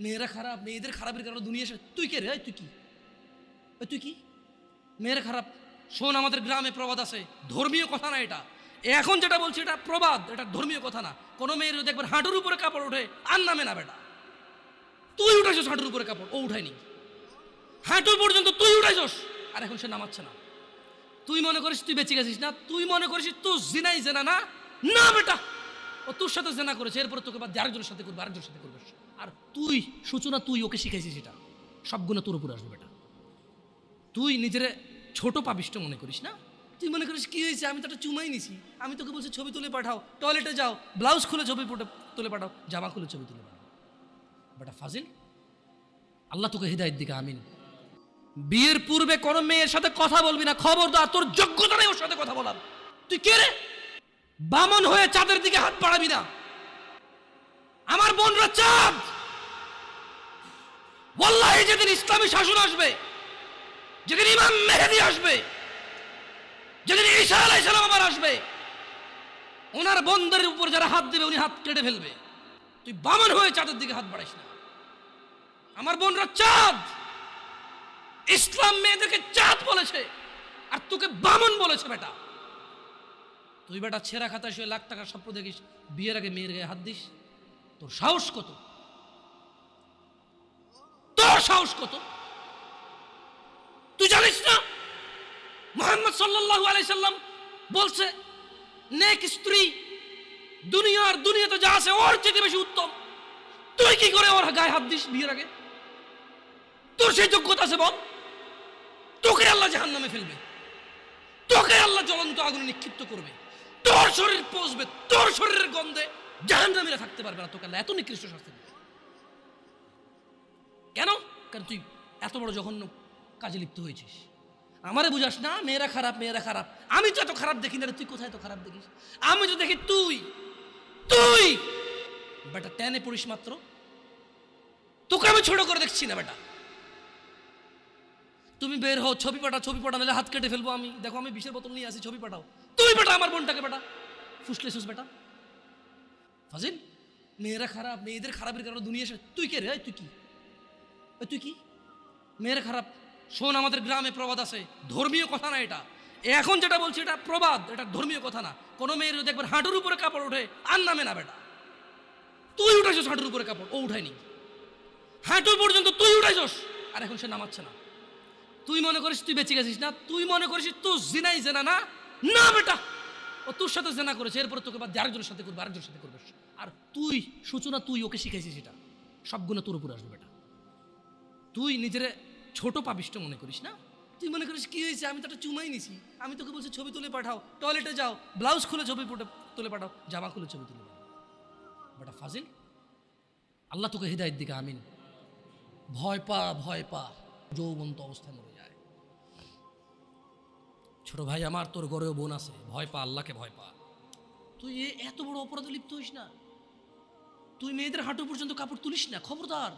মেয়েরা খারাপ, মেয়েদের খারাপের কারণে দুনিয়া তুই কে রে? তুই কি মেয়েরা খারাপ? শোন, আমাদের গ্রামে প্রবাদ আছে, ধর্মীয় কথা না এটা। এখন যেটা বলছি এটা প্রবাদ, এটা ধর্মীয় কথা না। কোনো মেয়ের দেখবেন হাঁটুর উপরে কাপড় ওঠে আর নামে না বেটা। তুই উঠাইছস হাঁটুর উপরে কাপড়, ও উঠায়নি। হাঁটু পর্যন্ত তুই উঠাইছস আর এখন সে নামাচ্ছে না। তুই মনে করিস তুই বেঁচে গেছিস না? তুই মনে করিস তুই জিনাই জেনা না? না বেটা, ও তোর সাথে জেনা করেছে, এরপরে তোকে বাদ আরেকজনের সাথে করবে, আরেকজনের সাথে করবে। আর তুই সূচনা, তুই ওকে শিখাইছিস, এটা সব গুণ তোর উপরে আসবে বেটা। তুই নিজের ছোট পাপিষ্ট মনে করিস না? তুই মনে করিস কি হয়েছে, আমি তো একটা চুমাই নিছি, আমি তোকে বলছি ছবি তুলে পাঠাও, টয়লেটে যাও, ব্লাউজ খুলে ছবি তুলে পাঠাও, জামা খুলে ছবি তুলে পাঠাও। বেটা ফাজিল, আল্লাহ তোকে হৃদায়েত দিকে আমিন। বিয়ের পূর্বে কোন মেয়ের সাথে কথা বলবি না, খবরদার, তোর যোগ্যতা নেই ওর সাথে কথা বলার। তুই কে রে? বামন হয়ে চাঁদের দিকে হাত বাড়াবি না। আমার বোনরা চাঁদ। ওয়াল্লাহি যেদিন ইসলামী শাসন আসবে, যেদিন ইমাম মেহেদী আসবে, যেদিন ঈসা আলাইহিস সালাম আবার আসবে, ওনার বন্ধের উপর যারা হাত দেবে উনি হাত কেটে ফেলবে। তুই বামন হয়ে চাঁদের দিকে হাত বাড়াইস না। আমার বোনরা চাঁদ। ইসলাম মেয়েদেরকে চাঁদ বলেছে আর তোকে বামন বলেছে বেটা। তুই বেটা ছেঁড়া খাতায় শুয়ে লাখ টাকার স্বপ্ন দেখিস, বিয়ের আগে মেয়ের গায়ে হাত দিস? তোর সাহস কত? তোর সাহস কত? তুই জানিস না মুহাম্মদ সাল্লাল্লাহু আলাইহি সাল্লাম বলছে নেক স্ত্রী দুনিয়াতে যা আছে ওর চেয়ে বেশি উত্তম। তুই কি করে ওর গায়ে হাত দিস বিয়ের আগে? তোর সেই যোগ্যতা আছে বল? তোকে আল্লাহ জাহান্নামে ফেলবে, তোকে আল্লাহ জ্বলন্ত আগুনে নিক্ষিপ্ত করবে, তোর শরীর পচবে, তোর শরীরের গন্ধে জাহান্নামীরা থাকতে পারবে না, তোকে আল্লাহ এত নিকৃষ্ট শাস্তি দেবে। কেন? কারণ তুই এত বড় জঘন্য কাজে লিপ্ত হয়েছিস। আমারে বুঝাস না মেয়েরা খারাপ, মেয়েরা খারাপ। আমি তো এত খারাপ দেখি না রে, তুই কোথায় তো খারাপ দেখিস? আমি তো দেখি তুই তুই বেটা টেনে পড়িস মাত্র। তোকে আমি ছোট করে দেখছি না বেটা। তুমি বের হও, ছবি পাঠাও, নাহলে হাত কেটে ফেলবো আমি। দেখো আমি বিষের বোতল নিয়ে আসি, ছবি পাঠাও। তুই বেটা আমার বোনটাকে বেটা ফুসলেছিস বেটা ফাজিল। মেয়েরা খারাপ, মেয়েদের খারাপের কারণে দুনিয়া তুই কে রে? তুই কি মেয়েরা খারাপ? শোন, আমাদের গ্রামে প্রবাদ আছে, ধর্মীয় কথা না এটা। এখন যেটা বলছি এটা প্রবাদ, এটা ধর্মীয় কথা না। কোনো মেয়ের দেখবেন হাঁটুর উপরে কাপড় ওঠে আর নামে না বেটা। তুই উঠাইছস হাঁটুর উপরে কাপড়, ও উঠায়নি। হাঁটু পর্যন্ত তুই উঠাইছস আর এখন সে নামাচ্ছে না। তুই মনে করিস তুই বেঁচে গেছিস না? তুই মনে করিস তুই জিনাই জেনা না? না বেটা, ও তোর সাথে জেনা করেছে, এরপরে তোকে বাদ আরেকজনের সাথে করবে, আরেকজনের সাথে করবে। আর তুই সূচনা, তুই ওকে শিখাইছিস, এটা সব গুণ তোর উপরে আসবে বেটা। তুই নিজের ছোট পাপিষ্ট মনে করিস না? তুই মনে করিস কি হয়েছে, আমি তো একটা চুমাই নিছি, আমি তোকে বলছি ছবি তুলে পাঠাও, টয়লেটে যাও, ব্লাউজ খুলে ছবি তুলে পাঠাও, জামা খুলে ছবি তুলে পাঠাও। বেটা ফাজিল, আল্লাহ তোকে হৃদায়েত দিকে আমিন। ভয় পা, যৌবন্ত অবস্থায় মরে যায়। ছোট ভাই আমার, তোর ঘরেও বোন আছে, ভয় পা, আল্লাহকে ভয় পা। তুই এত বড় অপরাধে লিপ্ত হইস না। তুই মেয়েদের হাঁটু পর্যন্ত কাপড় তুলিস না, খবরদার,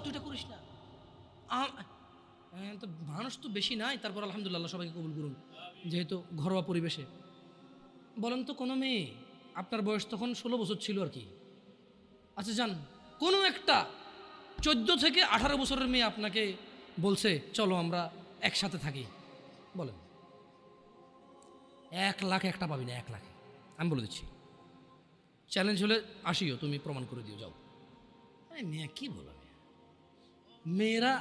তুই এটা করিস না। তো মানুষ তো বেশি নাই, তারপর আলহামদুলিল্লাহ সবাইকে কবুল করুন, যেহেতু ঘরোয়া পরিবেশে। বলেন তো কোনো মেয়ে, আপনার বয়স তখন 16 বছর ছিল আর কি, আচ্ছা যান, কোনো একটা 14 থেকে 18 বছরের মেয়ে আপনাকে বলছে চলো আমরা একসাথে থাকি, বলেন 1 লাখ একটা পাবি না, 1 লাখ। আমি বলে দিচ্ছি, চ্যালেঞ্জ হলে আসিও, তুমি প্রমাণ করে দিও, যাও। মেয়ে কি বলো, মেয়েরা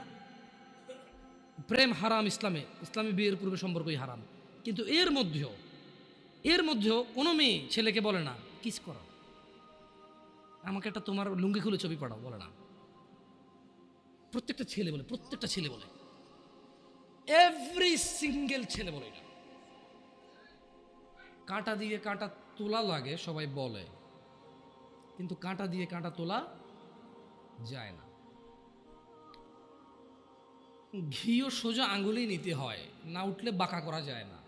প্রেম হারাম ইসলামী বিয়ের পূর্বে সম্পর্কই হারাম। কিন্তু এর মধ্যেও কোনো মেয়ে ছেলেকে বলে না কিস করো, আমাকে একটা তোমার লুঙ্গি খুলে ছবি পাঠাও, বলে না। প্রত্যেকটা ছেলে বলে, এভরি সিঙ্গেল ছেলে বলে এটা। কাঁটা দিয়ে কাঁটা তোলা লাগে সবাই বলে, কিন্তু কাঁটা দিয়ে কাঁটা তোলা যায় না। ঘিও সোজা আঙ্গুলেই নিতে হয়, না উঠলে বাঁকা করা যায় না।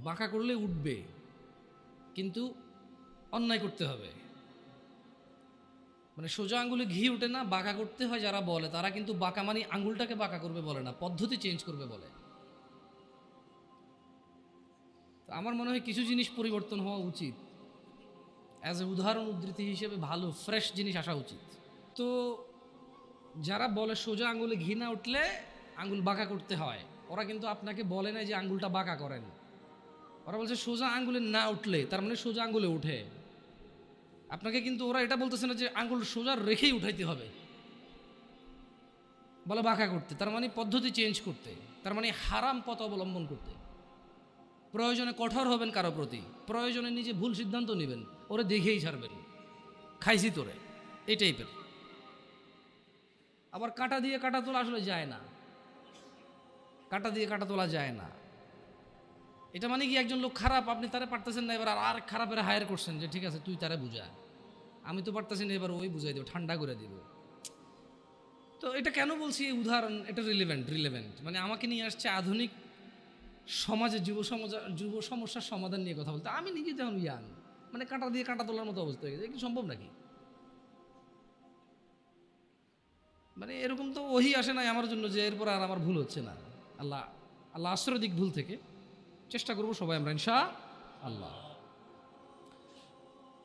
বাঁকা করলে উঠবে, কিন্তু অন্যায় করতে হবে। মানে সোজা আঙ্গুলে ঘি উঠে না, বাঁকা করতে হয়। যারা বলে তারা কিন্তু বাঁকা মানে আঙ্গুলটাকে বাঁকা করবে বলে না, পদ্ধতি চেঞ্জ করবে বলে। আমার মনে হয় কিছু জিনিস পরিবর্তন হওয়া উচিত। অ্যাজ এ উদাহরণ উদ্ধৃতি হিসেবে ভালো ফ্রেশ জিনিস আসা উচিত। তো যারা বলে সোজা আঙ্গুলে ঘি না উঠলে আঙ্গুল বাঁকা করতে হয়, ওরা কিন্তু আপনাকে বলে না যে আঙ্গুলটা বাঁকা করেন। ওরা বলছে সোজা আঙ্গুলে না উঠলে, তার মানে সোজা আঙ্গুলে উঠে। আপনাকে কিন্তু ওরা এটা বলতেছে না যে আঙ্গুল সোজা রেখেই উঠাইতে হবে, বলে বাঁকা করতে, তার মানে পদ্ধতি চেঞ্জ করতে, তার মানে হারাম পথ অবলম্বন করতে। প্রয়োজনে কঠোর হবেন কারো প্রতি, প্রয়োজনে নিজে ভুল সিদ্ধান্ত নেবেন, ওরে দেখেই ছাড়বেন, খাইছি তোরে, এই টাইপের। আবার কাঁটা দিয়ে কাঁটা তোলা আসলে যায় না, কাঁটা দিয়ে কাঁটা তোলা যায় না। এটা মানে কি একজন লোক খারাপ, আপনি তারে পারতেছেন না, এবার আর খারাপের হায়ার করছেন যে ঠিক আছে তুই তারে বুঝা, আমি তো পারতেছি না, এবার ওই বুঝাই দেবো, ঠান্ডা করে দিব। তো এটা কেন বলছি এই উদাহরণ, এটা রিলেভেন্ট মানে আমাকে নিয়ে আসছে আধুনিক সমাজে যুব সমস্যার সমাধান নিয়ে কথা বলতে। আমি নিজে যেমন ইয়াং, মানে কাঁটা দিয়ে কাঁটা তোলার মতো অবস্থা হয়ে গেছে, কি সম্ভব নাকি? মানে এরকম তো ওহি আসে নাই আমার জন্য যে এরপর আর আমার ভুল হচ্ছে না। আল্লাহ আল্লাহ আশ্রয় দিক ভুল থেকে, চেষ্টা করবো সবাই আমরা ইনশাআল্লাহ।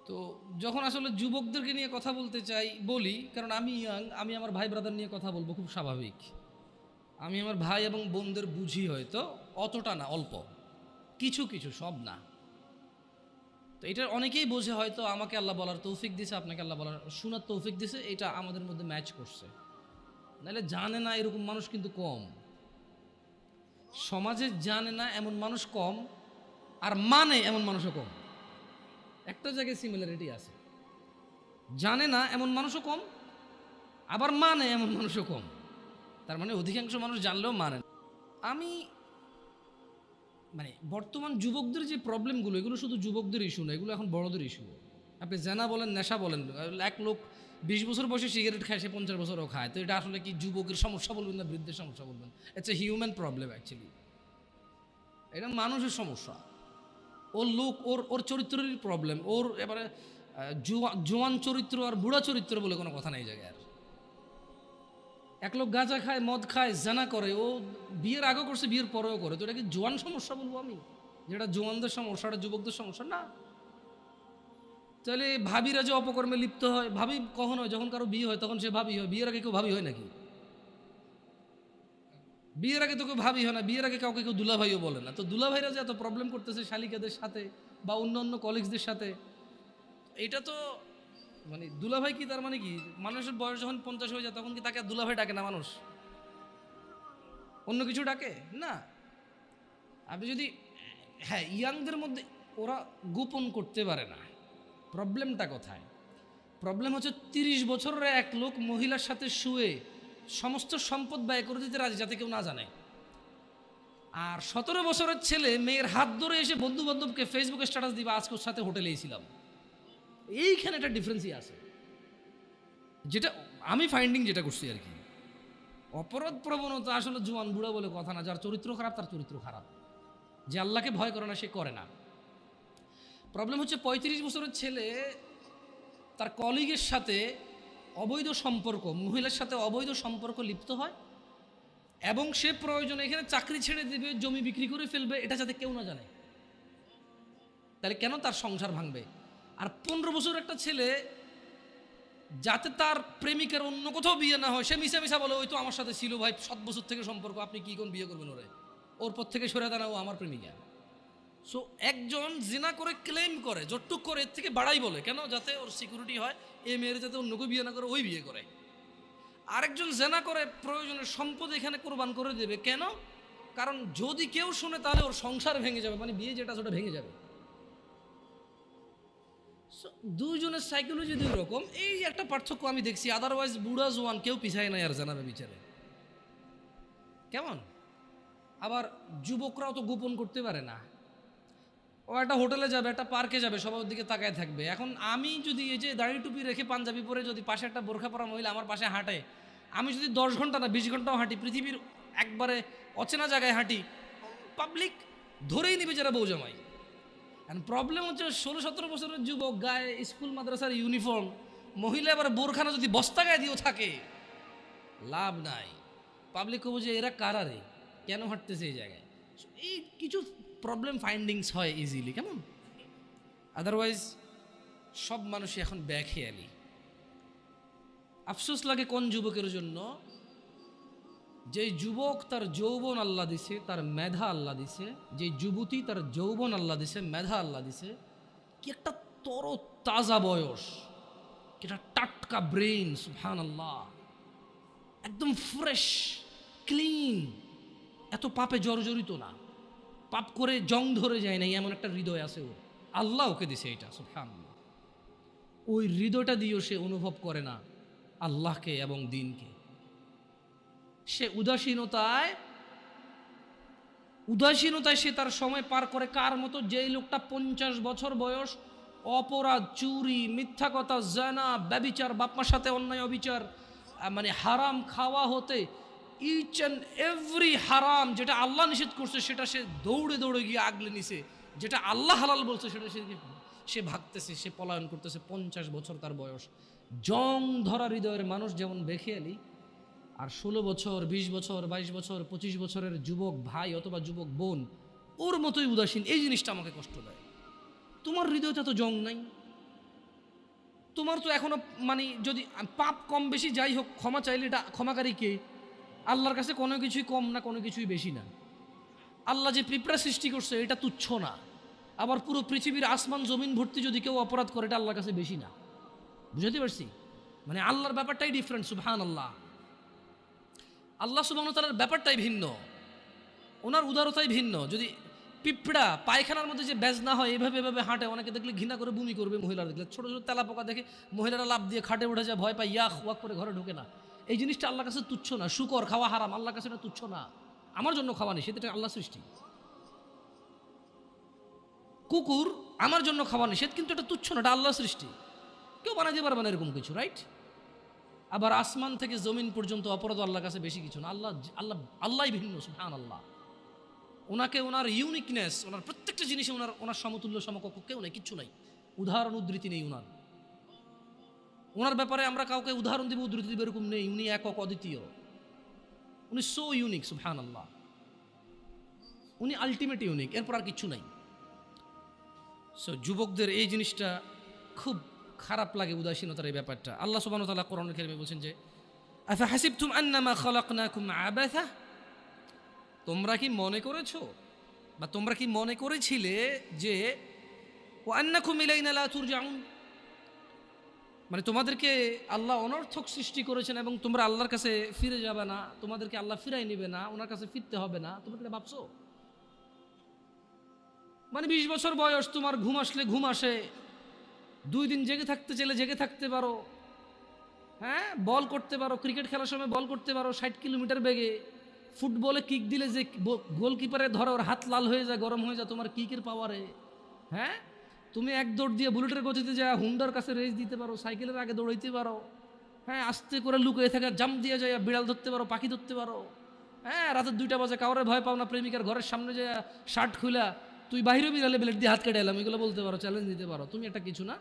তো যখন আসলে যুবকদেরকে নিয়ে কথা বলতে চাই বলি, কারণ আমি ইয়াং, আমি আমার ভাই ব্রাদার নিয়ে কথা বলবো, খুব স্বাভাবিক। আমি আমার ভাই এবং বোনদের বুঝি, হয়তো অতটা না, অল্প কিছু কিছু, সব না। তো এটা অনেকেই বোঝে, হয়তো আমাকে আল্লাহ বলার তৌফিক দিছে, আপনাকে আল্লাহ বলার শোনার তৌফিক দিছে, এটা আমাদের মধ্যে ম্যাচ করছে। নাহলে জানে না এরকম মানুষ কিন্তু কম, সমাজে জানে না এমন মানুষ কম, আর মানে এমন মানুষও কম। একটা জায়গায় সিমিলারিটি আছে, জানে না এমন মানুষও কম, আবার মানে এমন মানুষও কম। তার মানে অধিকাংশ মানুষ জানলেও মানে না। আমি মানে বর্তমান যুবকদের যে প্রবলেমগুলো, এগুলো শুধু যুবকদের ইস্যু না, এগুলো এখন বড়দের ইস্যু। আপনি জেনা বলেন, নেশা বলেন, এক লোক 20 বছর বয়সে সিগারেট খায়, সে 50 বছরও খায়। তো এটা আসলে কি যুবকের সমস্যা বলবেন না বৃদ্ধের সমস্যা বলবেন? It's a human problem actually. এটা মানুষের সমস্যা। ওর লোক, ওর চরিত্রেরই প্রবলেম। ওর এবারে জোয়ান চরিত্র আর বুড়া চরিত্র বলে কোনো কথা নেই জায়গায়। আর এক লোক গাঁজা খায়, মদ খায়, জানা করে, ও বিয়ের আগেও করছে, বিয়ের পরেও করে। তো এটা কি জোয়ান সমস্যা বলবো আমি? যেটা জোয়ানদের সমস্যা, এটা যুবকদের সমস্যা না। তাহলে ভাবিরা যে অপকর্মে লিপ্ত হয়, ভাবি কখন হয়? যখন কারো বিয়ে হয় তখন সে ভাবি হয়। বিয়ের আগে কেউ ভাবি হয় নাকি? বিয়ের আগে তো কেউ ভাবি হয় না। বিয়ের আগে কাউকে কেউ দুলাভাইও বলে না। তো দুলাভাইরা যে এত প্রবলেম করতেছে শালিকাদের সাথে বা অন্য অন্য কলিগসদের সাথে, এটা তো মানে দুলাভাই কি, তার মানে কি মানুষের বয়স যখন 50 হয়ে যায় তখন কি তাকে আর দুলাভাই ডাকে না মানুষ? অন্য কিছু ডাকে না। আপনি যদি, হ্যাঁ, ইয়াংদের মধ্যে ওরা গোপন করতে পারে না। প্রবলেমটা কোথায়? প্রবলেম হচ্ছে 30 বছরের এক লোক মহিলার সাথে শুয়ে সমস্ত সম্পদ ব্যয় করে দিতে রাজি, যাতে কেউ না জানে। আর 17 বছরের ছেলে মেয়ের হাত ধরে এসে বন্ধু বান্ধবকে ফেসবুকে স্ট্যাটাস দিবা, আজকে ওর সাথে হোটেলে ছিলাম। এইখানে একটা ডিফারেন্সই আছে, যেটা আমি ফাইন্ডিং যেটা করছি আর কি। অপরাধ প্রবণতা আসলে জোয়ান বুড়া বলে কথা না। যার চরিত্র খারাপ তার চরিত্র খারাপ, যে আল্লাহকে ভয় করে না সে করে না। প্রবলেম হচ্ছে 35 বছরের ছেলে তার কলিগের সাথে অবৈধ সম্পর্ক, মহিলার সাথে অবৈধ সম্পর্ক লিপ্ত হয়, এবং সে প্রয়োজনে এখানে চাকরি ছেড়ে দেবে, জমি বিক্রি করে ফেলবে, এটা যাতে কেউ না জানে। তাহলে কেন তার সংসার ভাঙবে? আর 15 বছর একটা ছেলে, যাতে তার প্রেমিকার অন্য কোথাও বিয়ে না হয়, সে মিশা মিশা বলে ওই তো আমার সাথে ছিল ভাই, 7 বছর থেকে সম্পর্ক, আপনি কি কোন বিয়ে করবেন ওরে, ওর পর থেকে সরে দাঁড়াও আমার প্রেমিকা। সো একজন জিনা করে ক্লেম করে, যতটুক করে এর থেকে বাড়াই বলে, কেন? যাতে ওর সিকিউরিটি হয়, এ মেয়ের যাতে অন্য কেউ বিয়ে না করে, ওই বিয়ে করে। আরেকজন জেনা করে প্রয়োজনের সম্পদ এখানে কোরবান করে দেবে, কেন? কারণ যদি কেউ শুনে তাহলে ওর সংসার ভেঙে যাবে, মানে বিয়ে যেটা সেটা ভেঙে যাবে। দুইজনের সাইকোলজি দুই রকম, এই একটা পার্থক্য আমি দেখছি। আদারওয়াইজ বুড়া জোয়ান কেউ পিছায় নাই আর জানাবে বিচারে। কেমন? আবার যুবকরাও তো গোপন করতে পারে না। ও একটা হোটেলে যাবে, একটা পার্কে যাবে, সবার দিকে তাকায় থাকবে। এখন আমি যদি এই যে দাড়ি টুপি রেখে পাঞ্জাবি পরে যদি পাশে একটা বোরখা পরা মহিলা আমার পাশে হাঁটে, আমি যদি 10 ঘন্টা না 20 ঘন্টাও হাঁটি, পৃথিবীর একবারে অচেনা জায়গায় হাঁটি, পাবলিক ধরেই নিবে যারা বউ জামাই। এখন প্রবলেম হচ্ছে 16-17 বছরের যুবক, গায়ে স্কুল মাদ্রাসার ইউনিফর্ম, মহিলা আবার বোরখানা যদি বস্তা গায়ে দিয়েও থাকে, লাভ নাই। পাবলিক কবো যে এরা কারারে, কেন হাঁটতেছে এই জায়গায়। এই কিছু প্রবলেম ফাইন্ডিংস হয় ইজিলি, কেমন? আদারওয়াইজ সব মানুষই এখন বেখেয়ালি। আফসোস লাগে কোন যুবকের জন্য, যে যুবক তার যৌবন আল্লাহ দিছে, তার মেধা আল্লাহ দিছে, যে যুবতী তার যৌবন আল্লাহ দিছে, মেধা আল্লাহ দিছে, কি একটা তর তাজা বয়স, কি একটা টাটকা ব্রেন, সুবহানাল্লাহ, একদম ফ্রেশ ক্লিন, এত পাপে জর্জরিত না, পাপ করে জং ধরে যায় না, এমন একটা হৃদয় আছে ওর, আল্লাহ ওকে দিছে এটা, সুবহানাল্লাহ। ওই হৃদয়টা দিয়েও সে অনুভব করে না আল্লাহকে এবং দ্বীনকে। সে উদাসীনতায় সে তার সময় পার করে। কার মতো? যেই লোকটা 50 বছর বয়স অপরাধ, চুরি, মিথ্যা কথা, জানা, ব্যভিচার, বাপমার সাথে অন্যায় অবিচার, মানে হারাম খাওয়া হতে, ইচ অ্যান্ড এভরি হারাম যেটা আল্লাহ নিষেধ করছে সেটা সে দৌড়ে দৌড়ে গিয়ে আগলে নিছে, যেটা আল্লাহ হালাল বলছে সেটা সে ভাগতেছে, সে পলায়ন করতেছে। 50 বছর তার বয়স। জং ধরা হৃদয়ের মানুষ যেমন বেখেয়ালি, আর 16 বছর, 20 বছর, 22 বছর, 25 বছরের যুবক ভাই অথবা যুবক বোন ওর মতোই উদাসীন। এই জিনিসটা আমাকে কষ্ট দেয়। তোমার হৃদয়টা তো জং নাই, তোমার তো এখনো মানে যদি পাপ কম বেশি যাই হোক, ক্ষমা চাইলে এটা ক্ষমাকারী কে? আল্লাহর কাছে কোনো কিছুই কম না, কোনো কিছুই বেশি না। আল্লাহ যে পিঁপড়া সৃষ্টি করছে এটা তুচ্ছ না, আবার পুরো পৃথিবীর আসমান জমিন ভর্তি যদি কেউ অপরাধ করে এটা আল্লাহর কাছে বেশি না। বুঝতে পারছি? মানে আল্লাহর ব্যাপারটাই ডিফারেন্ট, সুবহানাল্লাহ। আল্লাহ সুবহানাহু ওয়া তাআলার ব্যাপারটাই ভিন্ন, ওনার উদারতাই ভিন্ন। যদি পিঁপড়া পায়খানার মধ্যে যে ব্যাজ না হয় এভাবে এভাবে হাঁটে, অনেকে দেখলে ঘৃণা করে বমি করবে, মহিলারা দেখলে ছোটো ছোটো তেলা পোকা দেখে মহিলারা লাভ দিয়ে খাটে উঠে যায়, ভয় পায়, ইয়াক ওয়াক করে ঘরে ঢোকে না। এই জিনিসটা আল্লাহর কাছে তুচ্ছ না। শুকর খাওয়া হারাম, আল্লাহর কাছে এটা তুচ্ছ না। আমার জন্য খাওয়া নেই, সেটা আল্লাহ সৃষ্টি। কুকুর আমার জন্য খাওয়া নিষেধ, কিন্তু এটা তুচ্ছ না, এটা আল্লাহ সৃষ্টি। কেউ বানাতে পারবে না এরকম কিছু, রাইট? আবার আসমান থেকে জমিন পর্যন্ত অপরাধ আল্লাহর কাছে বেশি কিছু না। আল্লাহই ভিন্ন, সুবহানাল্লাহ। ওনাকে ওনার ইউনিকনেস, ওনার প্রত্যেকটা জিনিসে ওনার সমতুল্য সমকক্ষ কেউ নেই, কিচ্ছু নাই, উদাহরণ উদ্ধৃতি নেই ওনার ব্যাপারে। আমরা কাউকে উদাহরণ দিব, উদ্ধৃতি দিব এরকম নেই। উনি একক অদ্বিতীয়, উনি সো ইউনিক, সুবহানাল্লাহ। উনি আলটিমেট ইউনিক, এরপর আর কিচ্ছু নাই। সো যুবকদের এই জিনিসটা খুব খারাপ লাগে, উদাসীনতার এই ব্যাপারটা। আল্লাহ সুবহানাহু ওয়া তাআলা কোরআনুল কারীমে বলছেন যে আফা হাসিবতুম আন্নামা খালাকনাকুম আবাসা, তোমরা কি মনে করেছো বা তোমরা কি মনে করেছিলে যে ওয়া আন্নাকুম ইলাইনা লা তুরজাউন, মানে তোমাদেরকে আল্লাহ অনর্থক সৃষ্টি করেছেন এবং তোমরা আল্লাহর কাছে ফিরে যাবে না, তোমাদেরকে আল্লাহ ফিরাই নেবে না, ওনার কাছে ফিরতে হবে না, তোমরা এটা ভাবছো? মানে 20 বছর বয়স, তোমার ঘুম আসলে ঘুম আসে, 2 দিন জেগে থাকতে চাইলে জেগে থাকতে পারো, হ্যাঁ, বল করতে পারো, ক্রিকেট খেলার সময় বল করতে পারো 60 কিলোমিটার বেগে, ফুটবলে কিক দিলে যে গোলকিপারে ধরে ওর হাত লাল হয়ে যায়, গরম হয়ে যায় তোমার কিকের পাওয়ারে, হ্যাঁ, তুমি এক দৌড় দিয়ে বুলেটের গতিতে যা হুন্ডার কাছে রেস দিতে পারো, সাইকেলের আগে দৌড়াইতে পারো, হ্যাঁ, আস্তে করে লুকিয়ে থাকা জাম্প দিয়ে যায়, বিড়াল ধরতে পারো, পাখি ধরতে পারো, হ্যাঁ, রাতের 2টা বাজে কাউরে ভয় পাও না, প্রেমিকার ঘরের সামনে যায় শার্ট খুলা তুই বাইরে বিড়ালে ব্লেড দিয়ে হাত কেটে এলাম, এগুলো বলতে পারো, চ্যালেঞ্জ দিতে পারো। তুমি একটা কিছু না,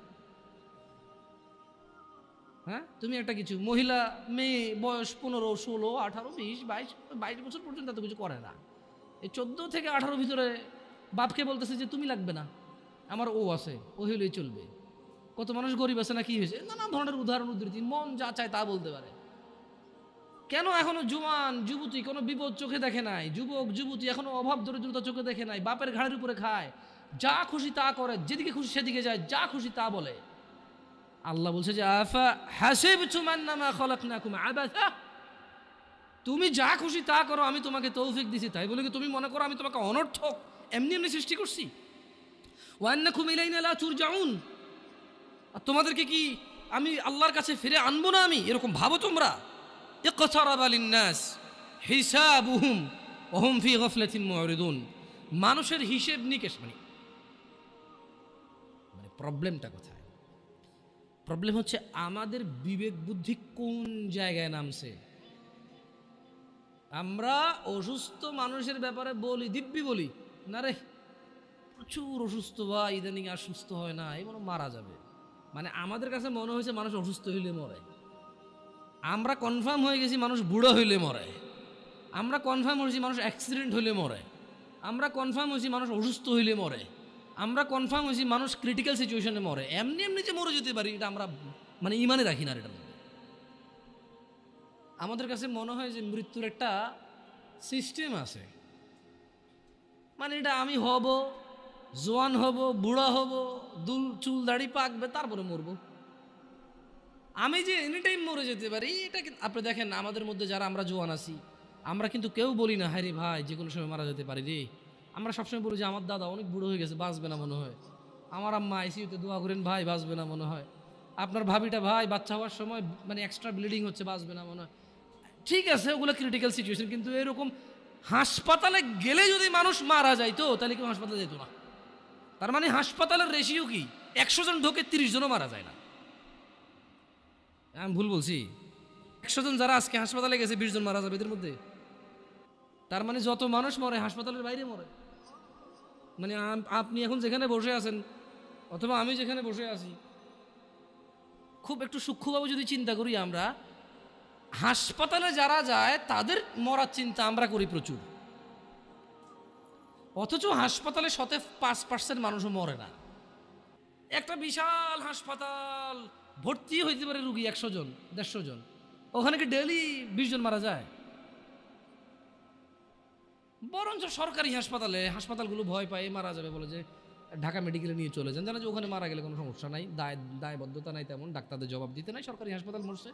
হ্যাঁ, তুমি একটা কিছু। মহিলা মেয়ে বয়স 15, 16, 18, 20, 22 বছর পর্যন্ত এত কিছু করে না। এই 14 থেকে 18 ভিতরে বাপকে বলতেছে যে তুমি লাগবে না, আমার ও আছে, ও হইলেই চলবে। কত মানুষ গরিব আছে না, কি হয়েছে, নানা ধরনের উদাহরণ উদ্ধৃতি, মন যা চায় তা বলতে পারে। কেন এখনো জুয়ান যুবতী কোনো বিপদ চোখে দেখে নাই, যুবক যুবতী এখনো অভাব দরিদ্রতা চোখে দেখে নাই, বাপের ঘাড়ের উপরে খায়, যা খুশি তা করে, যেদিকে খুশি সেদিকে যায়, যা খুশি তা বলে। আল্লাহ বলছে যে আফা হাসিবতুম আন্নামা খালাকনাকুম আবাসা, তুমি যা খুশি তা করো, আমি তোমাকে তৌফিক দিছি, তাই বলে কি তুমি মনে করো আমি তোমাকে অনর্থক এমনি এমনি সৃষ্টি করছি? ওয়া আন্নাকুম ইলাইনা লা তুরজাউন, আর তোমাদেরকে কি আমি আল্লাহর কাছে ফিরে আনবো না আমি, এরকম ভাবো তোমরা? ইকতারাবা লিন্নাস হিসাবুহুম ওয়া হুম ফি গাফলাতিন মুরিদুন, মানুষের হিসেব নিকেশ, মানে প্রবলেমটা কোথায়? প্রবলেম হচ্ছে আমাদের বিবেক বুদ্ধি কোন জায়গায় নামছে। আমরা অসুস্থ মানুষের ব্যাপারে বলি, দিব্যি বলি, না রে প্রচুর অসুস্থ বা ইদানিং আর সুস্থ হয় না, এই মনে মারা যাবে। মানে আমাদের কাছে মনে হয়েছে মানুষ অসুস্থ হইলে মরে, আমরা কনফার্ম হয়ে গেছি মানুষ বুড়ো হইলে মরে, আমরা কনফার্ম হয়েছি মানুষ অ্যাক্সিডেন্ট হইলে মরে, আমরা কনফার্ম হয়েছি মানুষ অসুস্থ হইলে মরে, আমরা কনফার্ম হয়েছি মানুষ ক্রিটিক্যাল সিচুয়েশনে মরে, এমনি এমনি যে মরে যেতে পারি এটা আমরা মানে ইমানে রাখি না। এটার মধ্যে আমাদের কাছে মনে হয় যে মৃত্যুর একটা সিস্টেম আছে, মানে এটা আমি হব, জোয়ান হব, বুড়া হব, চুল দাড়ি পাকবে, তারপরে মরবো। আমি যে এনি টাইম মরে যেতে পারি এটা আপনি দেখেন আমাদের মধ্যে যারা আমরা জোয়ান আছি, আমরা কিন্তু কেউ বলি না হ্যাঁ রে ভাই যে কোনো সময় মারা যেতে পারি রে। আমরা সবসময় বলি যে আমার দাদা অনেক বুড়ো হয়ে গেছে, বাঁচবে না মনে হয়। আমার আম্মা আইসিইউতে দোয়া করেন ভাই বাঁচবে না মনে হয়। আপনার ভাবিটা ভাই বাচ্চা হওয়ার সময় মানে এক্সট্রা ব্লিডিং হচ্ছে, বাঁচবে না মনে হয়। ঠিক আছে, ওগুলো ক্রিটিক্যাল সিচুয়েশন, কিন্তু এরকম হাসপাতালে গেলে যদি মানুষ মারা যাইতো তাহলে কেউ হাসপাতালে যেত না। তার মানে হাসপাতালের রেশিও কি, 100 জন ঢোকে 30 জনও মারা যায় না। আমি ভুল বলছি? 100 জন যারা আজকে হাসপাতালে গেছে 20 জন মারা যাবে এদের মধ্যে। তার মানে যত মানুষ মরে হাসপাতালের বাইরে মরে। মানে আপনি এখন যেখানে বসে আছেন অথবা আমি যেখানে বসে আছি, খুব একটু সূক্ষ্মভাবে যদি চিন্তা করি, আমরা হাসপাতালে যারা যায় তাদের মরার চিন্তা আমরা করি প্রচুর, অথচ হাসপাতালে 5% মানুষও মরে না। একটা বিশাল হাসপাতাল, ভর্তি হইতে পারে রুগী 100 জন 150 জন, ওখানে কি ডেইলি 20 জন মারা যায়? বরঞ্চ সরকারি হাসপাতালগুলো ভয় পায় মারা যাবে বলে যে ঢাকা মেডিকেলে নিয়ে চলে যান, জানা যে ওখানে মারা গেলে কোনো সমস্যা নাই, দায়বদ্ধতা নাই, তেমন ডাক্তারদের জবাব দিতে নাই। সরকারি হাসপাতাল মরছে,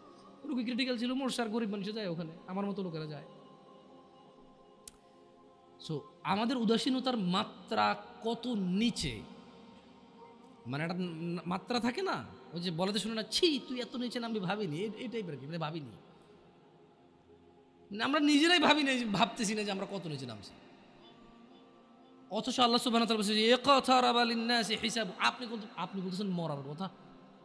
রুগী ক্রিটিক্যাল ছিল মরছে, আর গরিব মানুষ যায় ওখানে, আমার মতো লোকেরা যায়। সো আমাদের উদাসীনতার মাত্রা কত নিচে, মানে একটা মাত্রা থাকে না, ওই যে বলাতে শুনে না, ছি তুই এত নিচে নামবি, ভাবিনি এই টাইপের কি, মানে ভাবিনি, আমরা নিজেরাই ভাবতেছি না যে আমরা কত নিচে নামছি। অথচ আল্লাহ সুবহানাহু ওয়া তাআলা বলছেন ইকতারাবা লিন-নাসি হিসাব, আপনি বলতেছেন মরার কথা।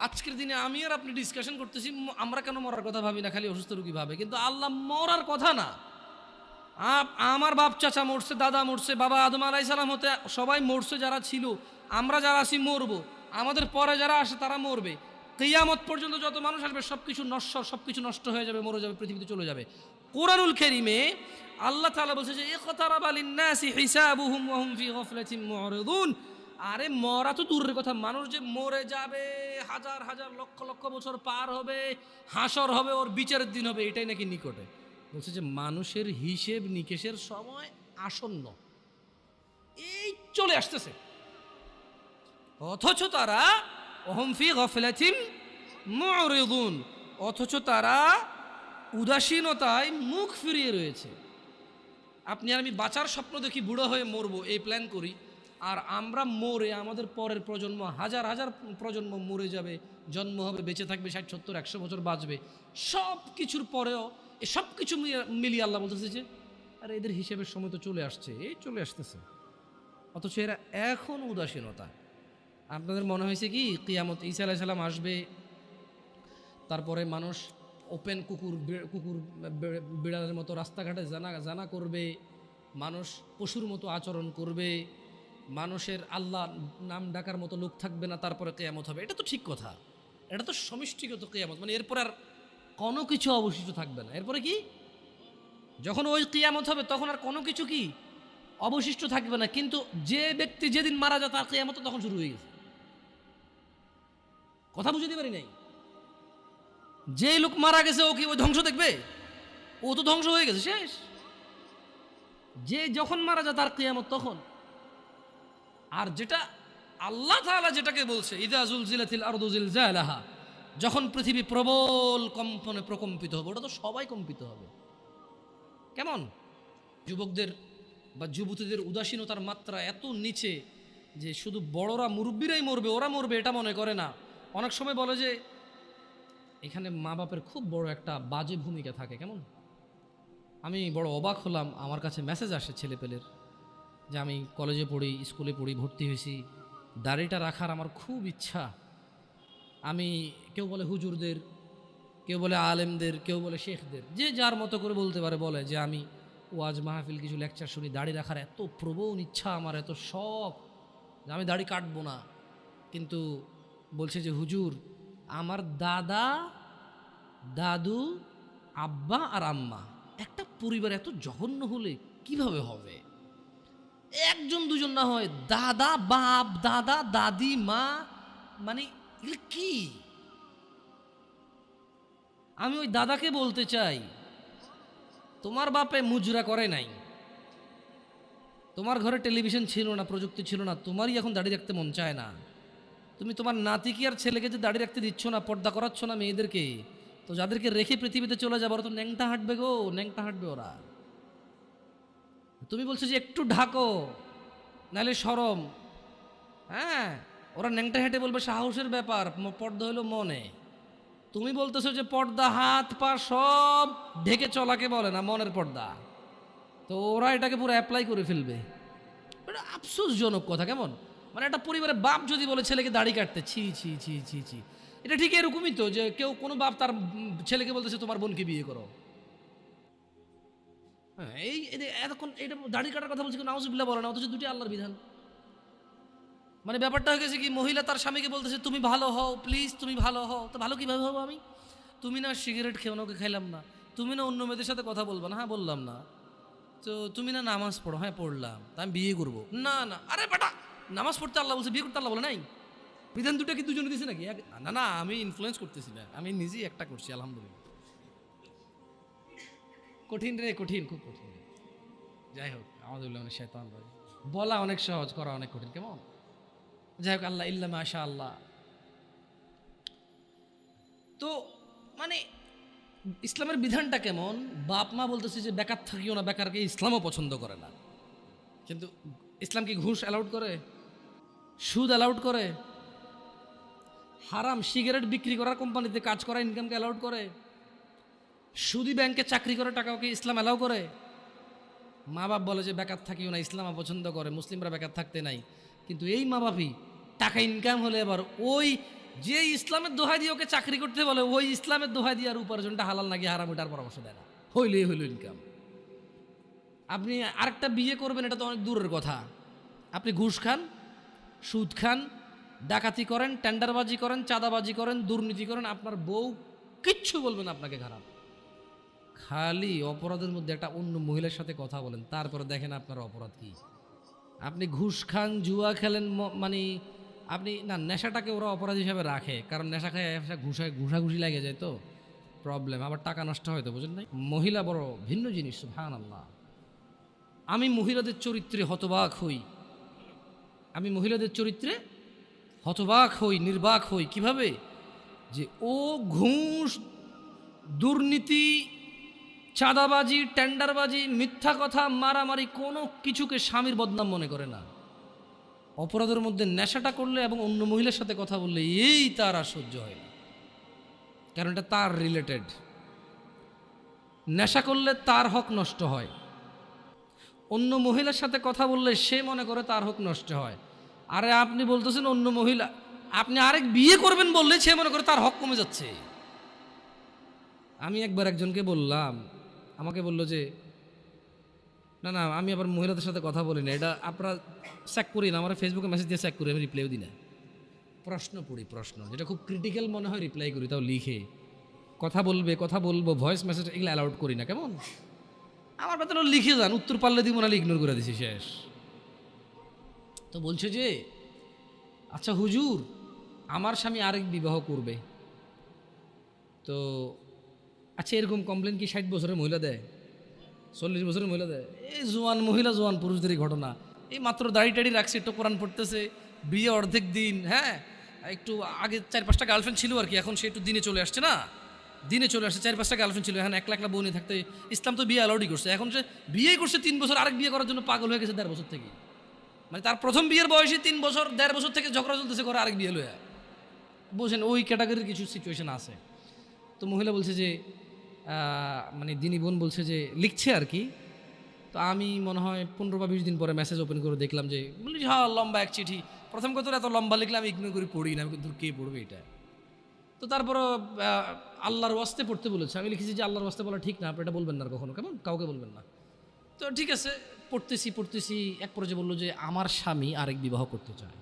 আজকের দিনে আমি আর আপনি ডিসকাশন করতেছি আমরা কেন মরার কথা ভাবি না, খালি অসুস্থ রোগী ভাবে, কিন্তু আল্লাহ মরার কথা না। আমার বাপ চাচা মরছে, দাদা মরছে, বাবা আদম আলাইহিস সালাম হতে সবাই মরছে, যারা ছিল, আমরা যারা আছি মরবো, আমাদের পরে যারা আসে তারা মরবে, কিয়ামত পর্যন্ত যত মানুষ আসবে সবকিছু নষ্ট হয়ে যাবে, মরে যাবে, পৃথিবীতে চলে যাবে। কোরআনুল কারীমে আল্লাহ তাআলা বলছে যে ইকতারাবা লিন-নাসি হিসাবুহুম ওয়া হুম ফি গাফলাতিন মু'রিদুন। আরে মরা তো দূরের কথা, মানুষ যে মরে যাবে, হাজার হাজার লক্ষ লক্ষ বছর পার হবে, হাসর হবে, ওর বিচারের দিন হবে, এটাই নাকি নিকটে। বলছে যে মানুষের হিসেব নিকেশের সময় আসন্ন, এই চলে আসতেছে, অথচ তারা ওহুম ফি গাফলাতিন মু'রিদুন, অথচ তারা উদাসীনতায় মুখ ফিরিয়ে রয়েছে। আপনি আর আমি বাঁচার স্বপ্ন দেখি, বুড়ো হয়ে মরবো এই প্ল্যান করি, আর আমরা মরে আমাদের পরের প্রজন্ম হাজার হাজার প্রজন্ম মরে যাবে, জন্ম হবে, বেঁচে থাকবে 60 70 100 বছর বাঁচবে, সব কিছুর পরেও সব কিছু মিলিয়ে আল্লাহ বলতেছে যে আরে এদের হিসেবের সময় তো চলে আসছে, এই চলে আসতেছে, অথচ এরা এখন উদাসীনতা। আপনাদের মনে হয়েছে কি কিয়ামত ঈসা আলাইহিস সালাম আসবে, তারপরে মানুষ ওপেন কুকুর বিড়ালের মতো রাস্তাঘাটে জানা করবে, মানুষ পশুর মতো আচরণ করবে, মানুষের আল্লাহ নাম ডাকার মতো লোক থাকবে না, তারপরে কিয়ামত হবে? এটা তো ঠিক কথা, এটা তো সমষ্টিগত কিয়ামত, মানে এরপর আর কোনো কিছু অবশিষ্ট থাকবে না। এরপরে কি, যখন ওই কিয়ামত হবে তখন আর কোনো কিছু কি অবশিষ্ট থাকবে না, কিন্তু যে ব্যক্তি যেদিন মারা যায় তার কিয়ামত তখন শুরু হয়ে গেছে। কথা বুঝতে পারি নাই? যে লোক মারা গেছে ও কি ওই ধ্বংস দেখবে? ও তো ধ্বংস হয়ে গেছে, শেষ। যে যখন মারা যায় তার কিয়ামত তখন। আর যেটা আল্লাহ তাআলা যেটাকে বলছে ইযা যুলজিলাতিল আরদু জিলজালাহা, যখন পৃথিবী প্রবল কম্পনে প্রকম্পিত হবে, ওটা তো সবাই কম্পিত হবে। কেমন? যুবকদের বা যুবতীদের উদাসীনতার মাত্রা এত নিচে যে শুধু বড়রা মুরব্বীরাই মরবে, ওরা মরবে এটা মনে করে না। অনেক সময় বলে যে এখানে মা বাপের খুব বড় একটা বাজে ভূমিকা থাকে। কেমন? আমি বড় অবাক হলাম, আমার কাছে মেসেজ আসে ছেলেপেলের যে আমি কলেজে পড়ি, স্কুলে পড়ি, ভর্তি হয়েছি, দাড়িটা রাখার আমার খুব ইচ্ছা। আমি, কেউ বলে হুজুরদের, কেউ বলে আলেমদের, কেউ বলে শেখদের, যে যার মতো করে বলতে পারে, বলে যে আমি ওয়াজ মাহফিল কিছু লেকচার শুনি, দাড়ি রাখার এত প্রবল ইচ্ছা আমার, এত শখ যে আমি দাড়ি কাটবো না। কিন্তু বলছে যে হুজুর আমার দাদা, দাদু, আব্বা আর আম্মা, একটা পরিবার এত জঘন্য হলে কিভাবে হবে? একজন দুজন না হয়, দাদা বাপ, দাদা দাদি মা, মানে এগুলো কি? আমি ওই দাদাকে বলতে চাই, তোমার বাপে মুজরা করে নাই, তোমার ঘরে টেলিভিশন ছিল না, প্রযুক্তি ছিল না, তোমারই এখন দাড়ি রাখতে মন চায় না, তুমি তোমার নাতিকে আর ছেলেকে যে দাড়ি রাখতে দিচ্ছ না, পর্দা করাচ্ছ না মেয়েদেরকে, তো যাদেরকে রেখে পৃথিবীতে চলে যাবো ওরা তো ন্যাংটা হাঁটবে গো, ন্যাংটা হাঁটবে ওরা। তুমি বলছো যে একটু ঢাকো নাহলে শরম, হ্যাঁ ওরা ন্যাংটা হেঁটে বলবে সাহসের ব্যাপার, পর্দা হলো মনে। তুমি বলতেছো যে পর্দা হাত পা সব ঢেকে চলাকে বলে না, মনের পর্দা, তো ওরা এটাকে পুরো অ্যাপ্লাই করে ফেলবে। এটা আফসোসজনক কথা। কেমন মানে একটা পরিবারের বাপ যদি বলে ছেলেকে দাড়ি কাটতে, ছি ছি ছি ছি ছি, এটা ঠিক এরকমই তো যে কেউ কোনো বাপ তার ছেলেকে বলতেছে তোমার বোনকে বিয়ে করো। হ্যাঁ এই এতক্ষণ এটা দাড়ি কাটার কথা বলছে, নাউজুবিল্লাহ বলে না, অথচ দুটি আল্লাহর বিধান। মানে ব্যাপারটা হয়ে গেছে কি, মহিলা তার স্বামীকে বলতেছে তুমি ভালো হও, প্লিজ তুমি ভালো হও। তো ভালো কীভাবে হবো আমি? তুমি না সিগারেট খেও না, ওকে খাইলাম না। তুমি না অন্য মেয়েদের সাথে কথা বলবো না, হ্যাঁ বললাম না। তো তুমি না নামাজ পড়ো, হ্যাঁ পড়লাম। তা আমি বিয়ে করবো না। না আরে বেটা, নামাজ পড়তে আল্লাহ বলছে, বিয়ে করতে আল্লাহ বলে নাই? বিধান দুটো কি দুজনে দিছে নাকি? না না, আমি ইনফ্লুয়েন্স করতেছি না, আমি নিজেই একটা করছি আলহামদুলিল্লাহ। কঠিন রে, কঠিন, খুব কঠিন। যাই হোক, আমাদের অনেক শয়তান ভাই, বলা অনেক সহজ, করা অনেক কঠিন। কেমন? যাই হোক, আল্লাহ ইল্লা মাশা আল্লাহ। তো মানে ইসলামের বিধানটা কেমন? বাপ মা বলতেছে যে বেকার থাকিও না, বেকারকে ইসলামও পছন্দ করে না। কিন্তু ইসলাম কি ঘুষ অ্যালাউড করে? সুদ অ্যালাউড করে? হারাম সিগারেট বিক্রি করার কোম্পানিতে কাজ করা ইনকামকে অ্যালাউড করে? সুদি ব্যাংকে চাকরি করে টাকাকে ইসলাম অ্যালাউ করে? মা বাপ বলে যে বেকার থাকিও না, ইসলাম পছন্দ করে, মুসলিমরা বেকার থাকতে নাই। কিন্তু এই মা বাপই টাকা ইনকাম হলে আবার ওই যে ইসলামের দোহাই দিয়ে ওকে চাকরি করতে বলে, ওই ইসলামের দোহাই দিয়ে আর উপার্জনটা হালাল নাকি হারাম এটার পরামর্শ দেয় না। হইলেই হইল ইনকাম। আপনি আরেকটা বিয়ে করবেন এটা তো অনেক দূরের কথা, আপনি ঘুষ খান, সুদ খান, ডাকাতি করেন, টেন্ডারবাজি করেন, চাঁদাবাজি করেন, দুর্নীতি করেন, আপনার বউ কিচ্ছু বলবেন আপনাকে খারাপ। খালি অপরাধের মধ্যে একটা অন্য মহিলার সাথে কথা বলেন, তারপরে দেখেন আপনার অপরাধ কি। আপনি ঘুষ খান, জুয়া খেলেন, মানে আপনি না, নেশাটাকে ওরা অপরাধ হিসাবে রাখে, কারণ নেশা খায় ঘুষাঘুষি লাগে যায়, তো প্রবলেম, আবার টাকা নষ্ট হয়, তো বুঝেন নাই? মহিলা বড় ভিন্ন জিনিস, সুবহানাল্লাহ। আমি মহিলাদের চরিত্রে হতবাক হই, আমি মহিলাদের চরিত্রে হতবাক হই, নির্বাক হই। কিভাবে? যে ও ঘুষ, দুর্নীতি, চাঁদাবাজি, টেন্ডারবাজি, মিথ্যা কথা, মারামারি, কোনো কিছুকে স্বামীর বদনাম মনে করে না। অপরাধের মধ্যে নেশাটা করলে এবং অন্য মহিলার সাথে কথা বললে এই তার আর সহ্য হয় না, কারণ এটা তার রিলেটেড। নেশা করলে তার হক নষ্ট হয়, অন্য মহিলার সাথে কথা বললে সে মনে করে তার হক নষ্ট হয়। আরে আপনি বলতেছেন অন্য মহিলা, আপনি আরেক বিয়ে করবেন বললে সে মনে করে তার হক কমে যাচ্ছে। আমি একবার একজনকে বললাম, আমাকে বললো যে না না, আমি আবার মহিলাদের সাথে কথা বলি না, এটা আপনারা চেক করি না, আমার ফেসবুকে মেসেজ দিয়ে চেক করি, আমি রিপ্লাইও দিই না। প্রশ্ন পড়ি, প্রশ্ন যেটা খুব ক্রিটিক্যাল মনে হয় রিপ্লাই করি, তাও লিখে। কথা বলবো, ভয়েস মেসেজ এগুলো অ্যালাউড করি না। কেমন? আমার বেতন লিখে যান, উত্তর পারলে দিব, নাহলে ইগনোর করে দিছি, শেষ। তো বলছে যে আচ্ছা হুজুর, আমার স্বামী আরেক বিবাহ করবে, তো আচ্ছা এরকম কমপ্লেন কি 60 বছরের মহিলা দেয়, 40 বছরের মহিলা দেয়? এই জোয়ান মহিলা, জোয়ান পুরুষদেরই ঘটনা। এই মাত্র দাড়ি টাড়ি রাখছে, একটু কোরআন পড়তেছে, বিয়ে অর্ধেক দিন, হ্যাঁ একটু আগে 4-5টা গার্লফ্রেন্ড ছিল আর কি, এখন সে একটু দিনে চলে আসছে না, দিনে চলে আসছে। 4-5টা গার্লফ্রেন্ড ছিল, এখন 1 লাখ বউ নিয়ে থাকতে। ইসলাম তো বিয়ে অ্যালাউডই করছে, এখন সে বিয়ে করছে 3 বছর, আরেক বিয়ে করার জন্য পাগল হয়ে গেছে 1.5 বছর থেকে। মানে তার প্রথম বিয়ের বয়সে 3 বছর, 1.5 বছর থেকে ঝগড়া চলতেছে, করে আরেক বিয়ে লয়া। বোঝেন, ওই ক্যাটাগরির কিছু সিচুয়েশন আছে। তো মহিলা বলছে যে মানে দিনী বোন বলছে যে লিখছে আর কি। তো আমি মনে হয় 15 বা 20 দিন পরে মেসেজ ওপেন করে দেখলাম যে, বলি হ্যাঁ লম্বা এক চিঠি। প্রথম কথা এত লম্বা লিখলে আমি ইগনোর করে পড়ি না, আমি কিন্তু কে পড়বে এটা। তো তারপরও আল্লাহর ওয়াস্তে পড়তে বলেছে, আমি লিখেছি যে আল্লাহর ওয়াস্তে বলা ঠিক না, আপনি এটা বলবেন না কখনো, কেমন কাউকে বলবেন না। তো ঠিক আছে, পড়তেছি, এক পর্যায়ে বললো যে আমার স্বামী আরেক বিবাহ করতে চায়।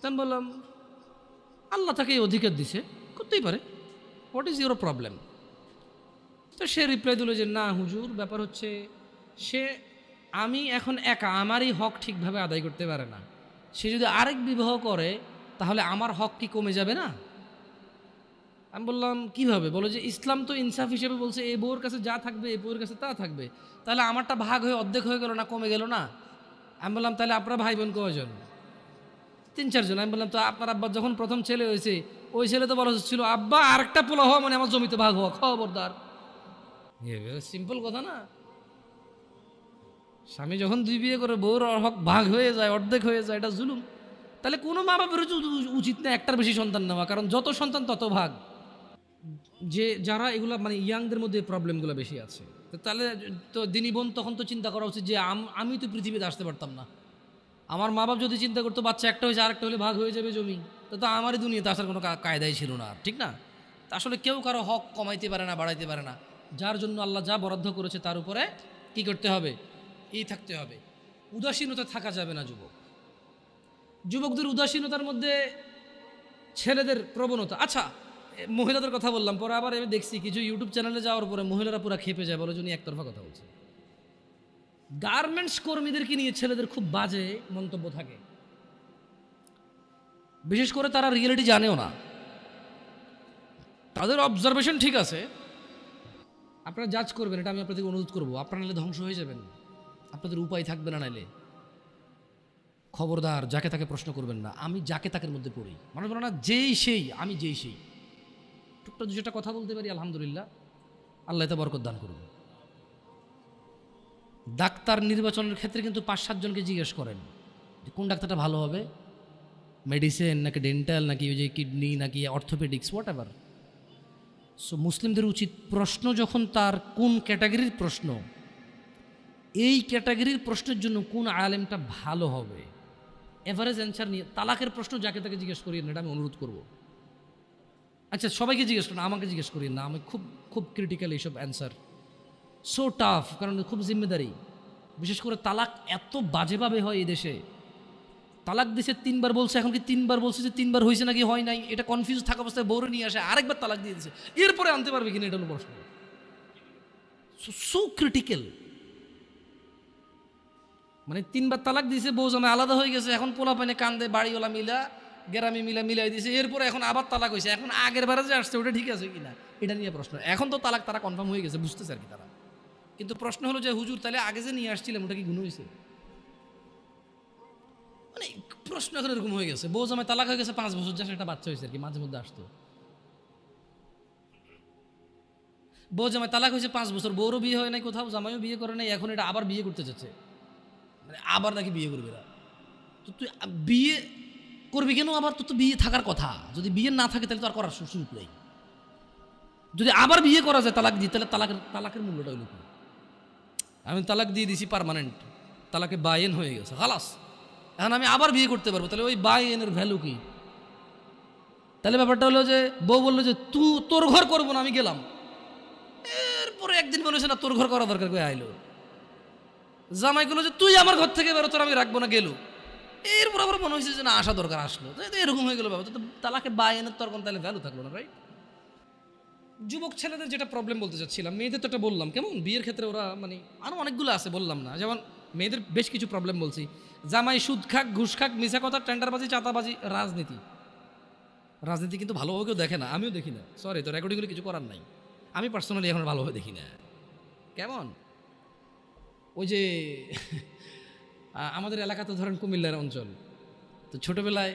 তা আমি বললাম আল্লাহ তাকে এই অধিকার দিছে, করতেই পারে, হোয়াট ইজ ইউর প্রবলেম? তো সে রিপ্লাই দিল যে না হুজুর, ব্যাপার হচ্ছে সে আমি এখন একা, আমারই হক ঠিকভাবে আদায় করতে পারে না, সে যদি আরেক বিবাহ করে তাহলে আমার হক কি কমে যাবে না? আমি বললাম কিভাবে? বলো যে ইসলাম তো ইনসাফ হিসেবে বলছে এই বউর কাছে যা থাকবে এই বউর কাছে তা থাকবে, তাহলে আমারটা ভাগ হয়ে অর্ধেক হয়ে গেল না, কমে গেল না? আমি বললাম তাহলে আপনারা ভাই বোন কয়জন? 3-4 জন। আমি বললাম তো আপনার আব্বা যখন প্রথম ছেলে হয়েছে ওই ছেলে তো বলা ছিল আব্বা আরেকটা পোলা হওয়া মানে আমার জমিতে ভাগ হওয়া, খবরদার। সিম্পল কথা না? স্বামী যখন 2 বিয়ে করে বউর হক ভাগ হয়ে যায়, অর্ধেক হয়ে যায়, এটা জুলুম। তাহলে কোনো মা বাপের উচিত না একটার বেশি সন্তান নেওয়া, কারণ যত সন্তান তত ভাগ। যে যারা এগুলা মানে ইয়াংদের মধ্যে প্রবলেমগুলো বেশি আছে, তো তাহলে তো দিনী বোন তখন তো চিন্তা করা উচিত যে আমি তো পৃথিবীতে আসতে পারতাম না, আমার মা বাপ যদি চিন্তা করতো বাচ্চা একটা হয়েছে আরেকটা হলে ভাগ হয়ে যাবে জমি, তো আমারই দুনিয়াতে আসার কোনো কায়দাই ছিল না, ঠিক না? তা আসলে কেউ কারো হক কমাইতে পারে না, বাড়াইতে পারে না। যার জন্য আল্লাহ যা বরাদ্দ করেছে তার উপরে কি করতে হবে? থাকতে হবে। উদাসীনতা থাকা যাবে না। যুবকদের উদাসীনতার মধ্যে ছেলেদের প্রবণতা। আচ্ছা, মহিলাদের কথা বললাম, পরে আবার আমি দেখছি কিছু ইউটিউব চ্যানেলে যাওয়ার পরে মহিলারা পুরো খেপে যায়, বলো জন্য একতরফা কথা বলছে। গার্মেন্টস কর্মীদেরকে নিয়ে ছেলেদের খুব বাজে মন্তব্য থাকে, বিশেষ করে তারা রিয়েলিটি জানেও না, তাদের অবজারভেশন ঠিক আছে, আপনারা জাজ করবেন, এটা আমি আপনাদের অনুরোধ করবো। আপনারা নাহলে ধ্বংস হয়ে যাবেন, আপনাদের উপায় থাকবে না। নাইলে খবরদার যাকে তাকে প্রশ্ন করবেন না। আমি যাকে তাকের মধ্যে পড়ি, মানুষ বলে না যেই সেই, আমি যেই সেই, টুকটা দুটা কথা বলতে পারি, আলহামদুলিল্লাহ, আল্লাহ এতে বরকত দান করুন। ডাক্তার নির্বাচনের ক্ষেত্রে কিন্তু 5-7 জনকে জিজ্ঞেস করেন যে কোন ডাক্তারটা ভালো হবে, মেডিসিন নাকি ডেন্টাল নাকি ওই যে কিডনি নাকি অর্থোপেডিক্স, হোয়াট এভার। সো মুসলিমদের উচিত প্রশ্ন যখন তার কোন ক্যাটাগরির প্রশ্ন, এই ক্যাটাগরির প্রশ্নের জন্য কোন আলেমটা ভালো হবে, এভারেজ অ্যান্সার নিয়ে। তালাকের প্রশ্ন যাকে তাকে জিজ্ঞেস করিয়েন, এটা আমি অনুরোধ করব। আচ্ছা, সবাইকে জিজ্ঞেস করেন, আমাকে জিজ্ঞেস করিয়েন না, আমি খুব ক্রিটিক্যাল এইসব অ্যান্সার, সো টাফ, কারণ খুব জিম্মেদারি। বিশেষ করে তালাক এত বাজেভাবে হয় এই দেশে। তালাক দিছে 3বার বলছে, এখন কি 3বার বলছে যে 3বার হয়েছে নাকি হয় নাই, এটা কনফিউজ থাকা অবস্থায় বউরে নিয়ে আসে আরেকবার তালাক দিয়ে দিছে, এরপরে আনতে পারবে কিনা এটা হলো প্রশ্ন। সো ক্রিটিক্যাল, মানে 3বার তালাক দিয়েছে, বউ জামাই আলাদা হয়ে গেছে, এখন পোলা পানে কান্দে, বাড়িওয়ালা মিলা গ্রামে মিলাই দিয়েছে, এরপরে এখন আবার তালাক হয়েছে, এখন আগের বারে যে আসছে ওটা ঠিক আছে কিনা এটা নিয়ে প্রশ্ন। এখন তো তালাক তারা কনফার্ম হয়ে গেছে, বুঝতেছে আর কি তারা, কিন্তু প্রশ্ন হলো যে হুজুর তাহলে আগে যে নিয়ে আসছিলাম ওটা কি গুণ হয়েছে? মানে প্রশ্ন এখন এরকম হয়ে গেছে, বউ জামাই তালাক হয়ে গেছে 5 বছর, যা একটা বাচ্চা হয়েছে আর কি, মাঝে মধ্যে আসতো। বউ জামাই তালাক হয়েছে 5 বছর, বউরও বিয়ে হয় নাই কোথাও, জামাইও বিয়ে করে নাই, এখন এটা আবার বিয়ে করতে চাচ্ছে, মানে আবার নাকি বিয়ে করবে এরা। তো তুই বিয়ে করবি কেন আবার? তো বিয়ে থাকার কথা, যদি বিয়ে না থাকে তাহলে তো আর করার সুযোগ নেই। যদি আবার বিয়ে করা যায় তালাক দিয়ে, তাহলে তালাকের মূল্যটা হইল কি? আমি তালাক দিয়ে দিছি পার্মানেন্ট, তালাকে বায়েন হয়ে গেছে, খালাস, এখন আমি আবার বিয়ে করতে পারবো, তাহলে ওই বায়েনের ভ্যালু কি? তাহলে ব্যাপারটা হলো যে বউ বললো যে তোর ঘর করবো না, আমি গেলাম। এরপরে একদিন মনে হচ্ছে না তোর ঘর করা দরকার, করে আইলো। জামাই গুলো যে তুই আমার ঘর থেকে বেরো, তোর আমি রাখবো না, গেল। এরপর আবার মনে হয়েছে যে না আসা দরকার, আসলো, তো এরকম হয়ে গেল ব্যাপার। তো তালাকে বায়েনের তোর কোন তাহলে ভ্যালু থাকলো না, রাইট? যুবক ছেলেদের যেটা প্রবলেম বলতে চাচ্ছিলাম, মেয়েদের তো এটা বললাম, কেমন বিয়ের ক্ষেত্রে ওরা মানে আরও অনেকগুলো আছে, বললাম না, যেমন মেয়েদের বেশ কিছু প্রবলেম বলছি। জামাই সুদ খাক, ঘুষ খাক, মিশা কথা, টেন্ডারবাজি, চাঁদাবাজি, রাজনীতি কিন্তু ভালোভাবে কেউ দেখে না, আমিও দেখি না, সরি, তো রেকর্ডিংগুলো কিছু করার নাই, আমি পার্সোনালি এখন ভালোভাবে দেখি না। কেমন ওই যে আমাদের এলাকাতে ধরেন কুমিল্লার অঞ্চল, তো ছোটোবেলায়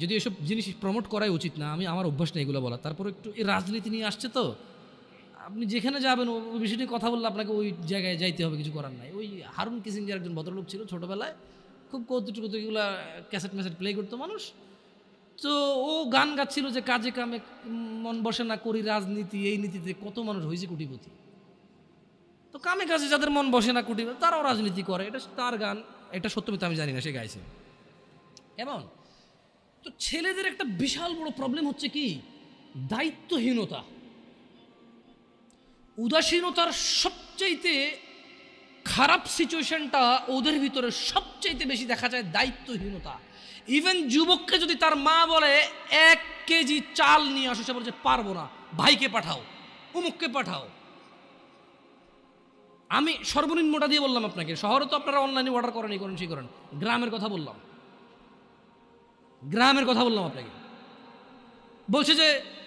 যদি এসব জিনিস প্রমোট করাই উচিত না, আমার অভ্যাস নেই এগুলো বলা, তারপর একটু এই রাজনীতি নিয়ে আসছে, তো আপনি যেখানে যাবেন ওই বিষয় নিয়ে কথা বললে আপনাকে ওই জায়গায় যাইতে হবে, কিছু করার নাই। ওই হারুন কিসিঞ্জার একজন ভদ্রলোক ছিল ছোটোবেলায়, খুব কৌতুকগুলো ক্যাসেট ম্যাসেট প্লে করতো মানুষ, তো ও গান গাচ্ছিল যে কাজে কামে মন বসে না, করি রাজনীতি, এই নীতিতে কত মানুষ হয়েছে কোটিপতি। তো কামে কাজে যাদের মন বসে না কোটিপতি, তারাও রাজনীতি করে, এটা তার গান, এটা সত্য মিথ্যা আমি জানি না, সে গাইছে। কেমন? তো ছেলেদের একটা বিশাল বড় প্রবলেম হচ্ছে কি, দায়িত্বহীনতা। উদাসীনতার সবচাইতে খারাপ সিচুয়েশনটা ওদের ভিতরে সবচাইতে বেশি দেখা যায় দায়িত্বহীনতা। ইভেন যুবককে যদি তার মা বলে 1 কেজি চাল নিয়ে আসো, সে বলছে পারবো না, ভাইকে পাঠাও, অমুককে পাঠাও। আমি সর্বনিম্নটা দিয়ে বললাম আপনাকে, শহরে তো আপনারা অনলাইনে অর্ডার করেন, এই করেন সেই করেন, গ্রামের কথা বললাম, গ্রামের কথা বললাম আপনাকে। বলছে যে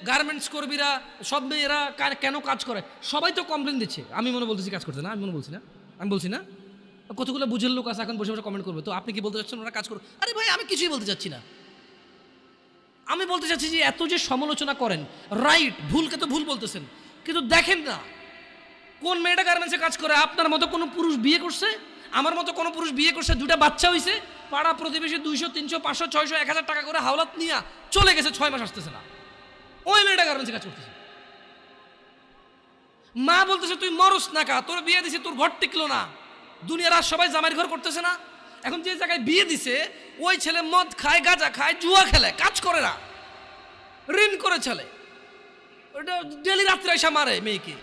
গার্মেন্টস কর্মীরা সব মেয়েরা কেন কাজ করে, সবাই তো কমপ্লেন দিচ্ছে। আমি মনে বলতেছি কাজ করতে না, আমি মনে বলছি না, আমি বলছি না, কতগুলো বুঝের লোক আছে এখন বসে বসে কমেন্ট করবে। তো আপনি কি বলতে চাচ্ছেন ওরা কাজ করবে? আরে ভাই আমি কিছুই বলতে চাচ্ছি না, আমি বলতে চাচ্ছি যে এত যে সমালোচনা করেন, রাইট, ভুলকে তো ভুল বলতেছেন, কিন্তু দেখেন না কোন মেয়েটা গার্মেন্টসে কাজ করে। আপনার মতো কোনো পুরুষ বিয়ে করছে, আমার মতো কোনো পুরুষ বিয়ে করছে, দুটা বাচ্চা হয়েছে, পাড়া প্রতিবেশী 200 300 500 600 1000 টাকা করে হাওলাত নিয়ে চলে গেছে, 6 মাস আসতেছে না, ওই মেয়েটা গার্মেন্টসে কাজ করতেছে। মা বলতেছে তুই মরস না কা, তোর বিয়ে দিছে, তোর ঘর টিকলো না, দুনিয়ার আর সবাই জামাইয়ের ঘর করতেছে না। এখন যে জায়গায় বিয়ে দিছে ওই ছেলে মদ খায়, গাঁজা খায়, জুয়া খেলে, কাজ করে না, ঋণ করে চলে, ওটা ডেলি রাত্রে এসে মারে মেয়েকে।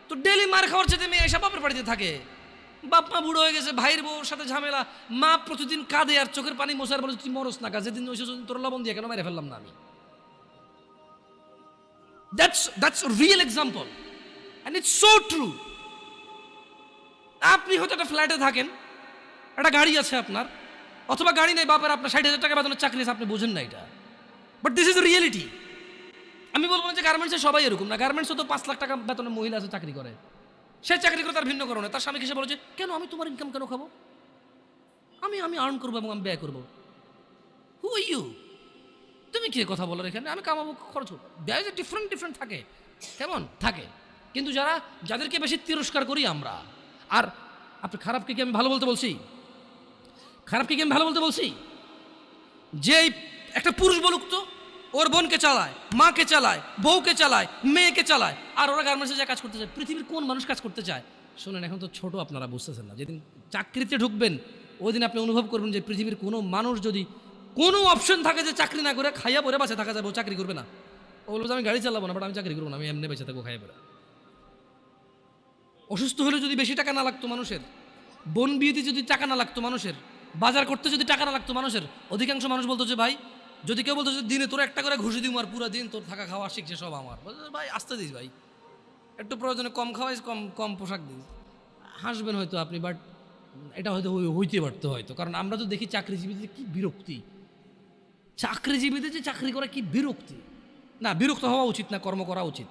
তো ডেলি মার খাওয়ার চেয়ে মেয়ে এসে বাপের বাড়িতে থাকে, বাপ মা বুড়ো হয়ে গেছে, ভাইয়ের বউর সাথে ঝামেলা, মা প্রতিদিন কাঁদে আর চোখের পানি মোছার বলে তুই মরস না কা, যেদিন ওই তোর লবণ দিয়ে কেন মেরে ফেললাম না আমি। That's a real example and it's so true. আপনি হয়তো একটা ফ্ল্যাটে থাকেন, একটা গাড়ি আছে আপনার, অথবা গাড়ি নেই, বাপের আপনার 60,000 টাকা বেতনের চাকরি আছে, আপনি বোঝেন না এটা, বাট দিস ইজ রিয়েলিটি। আমি বলবো না যে গার্মেন্টসে সবাই এরকম না, গার্মেন্টসে তো 5 লাখ টাকা বেতনের মহিলা আছে চাকরি করে, সে চাকরি করে তার ভিন্ন কারণে, তার স্বামী এসে বলে যে কেন আমি তোমার ইনকাম কেন খাবো, আমি আর্ন করবো এবং আমি ব্যয় করবো। হু আর ইউ, তুমি কি কথা বলার এখানে, আমি কামাবো, খরচ করবো। ব্যয় যে ডিফারেন্ট থাকে, কেমন থাকে, কিন্তু যাদেরকে বেশি তিরস্কার করি আমরা। আর আপনি খারাপকে কি আমি ভালো বলতে বলছি, খারাপকে কি আমি ভালো বলতে বলছি? যে একটা পুরুষ বলুক তো, ওর বোনকে চালায়, মাকে চালায়, বউকে চালায়, মেয়েকে চালায়, আর ওরা গার্মেন্টসে যা কাজ করতে চায়। পৃথিবীর কোন মানুষ কাজ করতে চায়? শোনেন, এখন তো ছোট, আপনারা বুঝতেছেন না, যেদিন চাকরিতে ঢুকবেন ওই দিন আপনি অনুভব করবেন যে পৃথিবীর কোনো মানুষ যদি কোনো অপশন থাকে যে চাকরি না করে খাইয়া পরে বাঁচে থাকা যাবে, ও চাকরি করবে না। ও বলবে যে আমি গাড়ি চালাবো না, বাট আমি চাকরি করবো না, আমি এমনি বেঁচে থাকবো খাইয়া পরে। অসুস্থ হলে যদি বেশি টাকা না লাগতো মানুষের, বোন বিয়েতে যদি টাকা না লাগতো মানুষের, বাজার করতে যদি টাকা না লাগতো মানুষের, অধিকাংশ মানুষ বলতো যে ভাই, যদি কেউ বলতো যে দিনে তোর একটা করে ঘুষি দিব আর পুরো দিন তোর থাকা খাওয়া শিখছে সব আমার, ভাই আসতে দিস ভাই, একটু প্রয়োজনে কম খাওয়াইস, কম কম পোশাক দিস, হাসবেন হয়তো আপনি, বাট এটা হয়তো হইতে পারতো হয়তো। কারণ আমরা তো দেখি চাকরিজীবীদের কি বিরক্তি, চাকরিজীবীদের যে চাকরি করা কি বিরক্তি। না, বিরক্ত হওয়া উচিত না, কর্ম করা উচিত।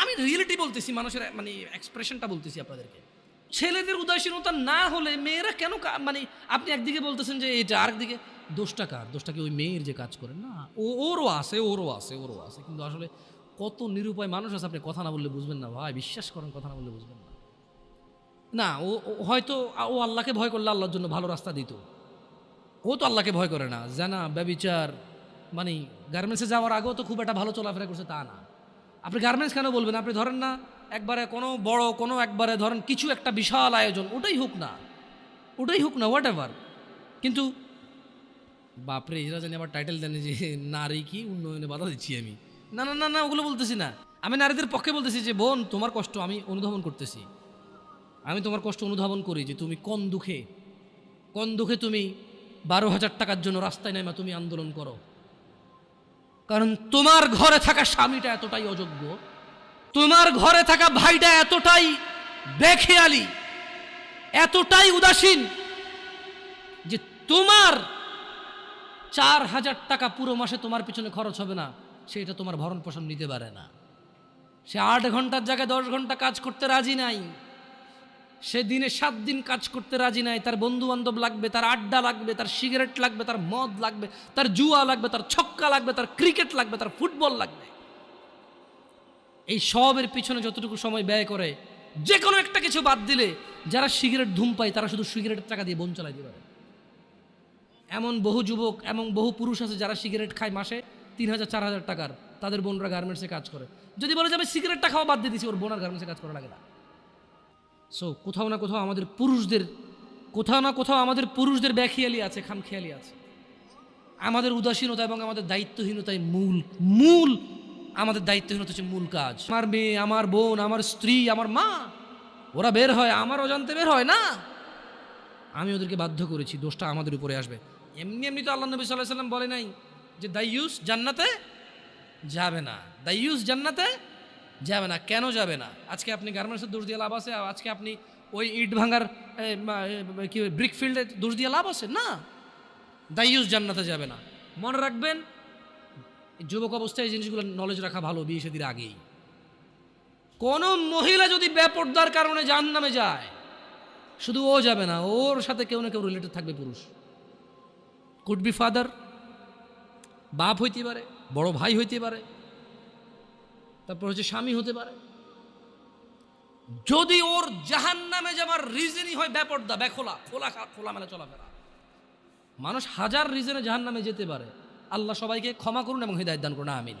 আমি রিয়েলিটি বলতেছি, মানুষের মানে এক্সপ্রেশনটা বলতেছি আপনাদেরকে। ছেলেদের উদাসীনতা না হলে মেয়েরা কেন মানে আপনি একদিকে বলতেছেন যে এটা, আরেকদিকে দোষটা কার? দোষটা কি ওই মেয়ের যে কাজ করে? না, ওরও আছে, কিন্তু আসলে কত নিরুপায় মানুষ আছে, আপনি কথা না বললে বুঝবেন না ভাই, বিশ্বাস করেন, কথা না বললে বুঝবেন না। না, ও হয়তো ও আল্লাহকে ভয় করলে আল্লাহর জন্য ভালো রাস্তা দিত, ও তো আল্লাহকে ভয় করে না, জানা ব্যভিচার, মানে গার্মেন্টসে যাওয়ার আগেও তো খুব একটা ভালো চলাফেরা করছে তা না। আপনি গার্মেন্টস কেন বলবেন? আপনি ধরেন না একবারে কোনো বড় কোনো একবারে ধরেন কিছু একটা বিশাল আয়োজন, ওটাই হোক না হোয়াট এভার, কিন্তু বাপরে এরা জানি আবার টাইটেল দেন যে নারী কি উন্নয়নে বাধা দিচ্ছি আমি। না না না না, ওগুলো বলতেছি না, আমি নারীদের পক্ষে বলতেছি যে বোন, তোমার কষ্ট আমি অনুধাবন করতেছি, আমি তোমার কষ্ট অনুধাবন করি যে তুমি কোন দুঃখে তুমি 12,000 টাকার জন্য রাস্তায় নেমা তুমি আন্দোলন করো। কারণ তোমার ঘরে থাকা স্বামীটা এতটাই অযোগ্য, তোমার ঘরে থাকা ভাইটা এতটাই বেখেয়ালি, এতটাই উদাসীন যে তোমার 4,000 টাকা পুরো মাসে তোমার পিছনে খরচ হবে না, সেটা তোমার ভরণ পোষণ নিতে পারে না। সে 8 ঘন্টার জায়গায় 10 ঘন্টা কাজ করতে রাজি নাই, সে দিনে 7 দিন কাজ করতে রাজি নাই। তার বন্ধু বান্ধব লাগবে, তার আড্ডা লাগবে, তার সিগারেট লাগবে, তার মদ লাগবে, তার জুয়া লাগবে, তার ছক্কা লাগবে, তার ক্রিকেট লাগবে, তার ফুটবল লাগবে। এই সবের পিছনে যতটুকু সময় ব্যয় করে, যে কোনো একটা কিছু বাদ দিলে, যারা সিগারেট ধূমপায় তারা শুধু সিগারেটের টাকা দিয়ে বোন চালাইতে পারে। এমন বহু যুবক এবং বহু পুরুষ আছে যারা সিগারেট খায় মাসে 3,000 4,000 টাকার, তাদের বোনরা গার্মেন্টসে কাজ করে। যদি বলে যে আমি সিগারেটটা খাওয়া বাদ দিয়ে দিচ্ছি, ওর বোন আর গার্মেন্টসে কাজ করা লাগে না। সো কোথাও না কোথাও আমাদের পুরুষদের বেখেয়ালি আছে, খামখেয়ালি আছে। আমাদের উদাসীনতা এবং আমাদের দায়িত্বহীনতাই মূল আমাদের দায়িত্বহীনতা হচ্ছে মূল কাজ। আমার মেয়ে, আমার বোন, আমার স্ত্রী, আমার মা, ওরা বের হয়, আমার অজান্তে বের হয় না, আমি ওদেরকে বাধ্য করেছি, দোষটা আমাদের উপরে আসবে। এমনি তো আল্লাহ নবী সাল্লাল্লাহু আলাইহি ওয়াসাল্লাম বলে নাই যে দাইয়ুস জান্নাতে যাবে না, দাইয়ুস জান্নাতে যাবে না। কেন যাবে না? আজকে আপনি গার্মেন্টসের দোষ দিয়ে লাভ আছে, আজকে আপনি ওই ইট ভাঙার কি ব্রিক ফিল্ডে দোষ দিয়ে লাভ আছে না। দাইয়ুস জান্নাতে যাবে না। মনে রাখবেন, যুবক অবস্থায় এই জিনিসগুলো নলেজ রাখা ভালো, বিয়ে শাদীর আগেই। কোন মহিলা যদি বেপরদার কারণে জাহান্নামে যায়, শুধু ও যাবে না, ওর সাথে কেউ না কেউ রিলেটেড থাকবে পুরুষ। কুড বি ফাদার, বাপ হইতে পারে, বড় ভাই হইতে পারে, তারপর হচ্ছে স্বামী হতে পারে। যদি ওর জাহান্নামে যাবার রিজনই হয় বেপরদা, বেখোলা, খোলামেলা চলাফেরা। মানুষ হাজার রিজনে জাহান্নামে যেতে পারে। আল্লাহ সবাইকে ক্ষমা করুন এবং হিদায়াত দান করুন, আমিন।